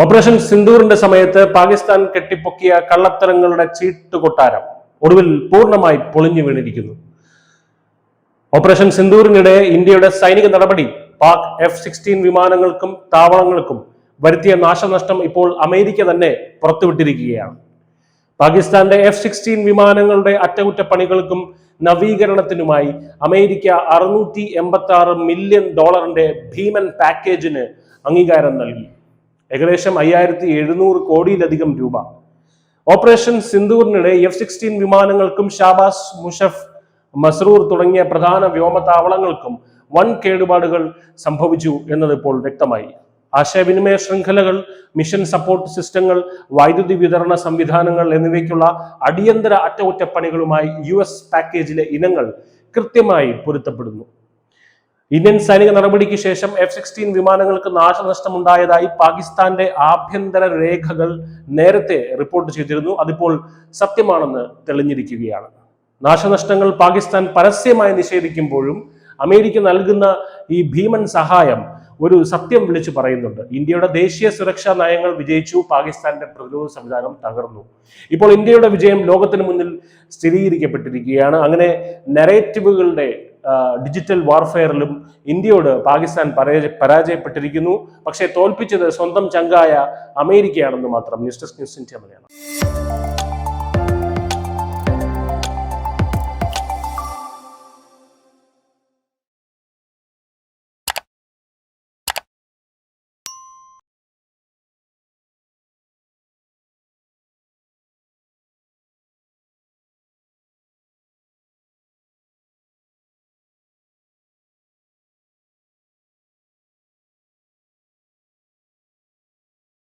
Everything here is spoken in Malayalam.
ഓപ്പറേഷൻ സിന്ദൂറിന്റെ സമയത്ത് പാകിസ്ഥാൻ കെട്ടിപ്പൊക്കിയ കള്ളത്തരങ്ങളുടെ ചീട്ടുകൊട്ടാരം ഒടുവിൽ പൂർണ്ണമായി പൊളിഞ്ഞു വീണിരിക്കുന്നു. ഓപ്പറേഷൻ സിന്ദൂറിനിടെ ഇന്ത്യയുടെ സൈനിക നടപടി പാക് F-16 വിമാനങ്ങൾക്കും താവളങ്ങൾക്കും വരുത്തിയ നാശനഷ്ടം ഇപ്പോൾ അമേരിക്ക തന്നെ പുറത്തുവിട്ടിരിക്കുകയാണ്. പാകിസ്ഥാന്റെ F-16 വിമാനങ്ങളുടെ അറ്റകുറ്റപ്പണികൾക്കും നവീകരണത്തിനുമായി അമേരിക്ക $686 മില്യൺ ഭീമൻ പാക്കേജിന് അംഗീകാരം നൽകി. ഏകദേശം 5700 കോടിയിലധികം രൂപ. ഓപ്പറേഷൻ സിന്ദൂറിനിടെ F-16 വിമാനങ്ങൾക്കും ഷാബാസ്, മുഷഫ്, മസ്രൂർ തുടങ്ങിയ പ്രധാന വ്യോമതാവളങ്ങൾക്കും വൻ കേടുപാടുകൾ സംഭവിച്ചു എന്നത് ഇപ്പോൾ വ്യക്തമായി. ആശയവിനിമയ ശൃംഖലകൾ, മിഷൻ സപ്പോർട്ട് സിസ്റ്റങ്ങൾ, വൈദ്യുതി വിതരണ സംവിധാനങ്ങൾ എന്നിവയ്ക്കുള്ള അടിയന്തര അറ്റകുറ്റപ്പണികളുമായി US പാക്കേജിലെ ഇനങ്ങൾ കൃത്യമായി പൊരുത്തപ്പെടുന്നു. ഇന്ത്യൻ സൈനിക നടപടിക്ക് ശേഷം F-16 വിമാനങ്ങൾക്ക് നാശനഷ്ടമുണ്ടായതായി പാകിസ്ഥാന്റെ ആഭ്യന്തര രേഖകൾ നേരത്തെ റിപ്പോർട്ട് ചെയ്തിരുന്നു. അതിപ്പോൾ സത്യമാണെന്ന് തെളിഞ്ഞിരിക്കുകയാണ്. നാശനഷ്ടങ്ങൾ പാകിസ്ഥാൻ പരസ്യമായി നിഷേധിക്കുമ്പോഴും അമേരിക്ക നൽകുന്ന ഈ ഭീമൻ സഹായം ഒരു സത്യം വിളിച്ചു പറയുന്നുണ്ട്. ഇന്ത്യയുടെ ദേശീയ സുരക്ഷാ നയങ്ങൾ വിജയിച്ചു, പാകിസ്ഥാന്റെ പ്രതിരോധ സംവിധാനം തകർന്നു. ഇപ്പോൾ ഇന്ത്യയുടെ വിജയം ലോകത്തിന് മുന്നിൽ സ്ഥിരീകരിക്കപ്പെട്ടിരിക്കുകയാണ്. അങ്ങനെ നരേറ്റീവുകളുടെ ഡിജിറ്റൽ വാർഫെയറിലും ഇന്ത്യയോട് പാകിസ്ഥാൻ പരാജയപ്പെട്ടിരിക്കുന്നു. പക്ഷേ തോൽപ്പിച്ചത് സ്വന്തം ചങ്കായ അമേരിക്കയാണെന്ന് മാത്രം. News desk news India Malayalam.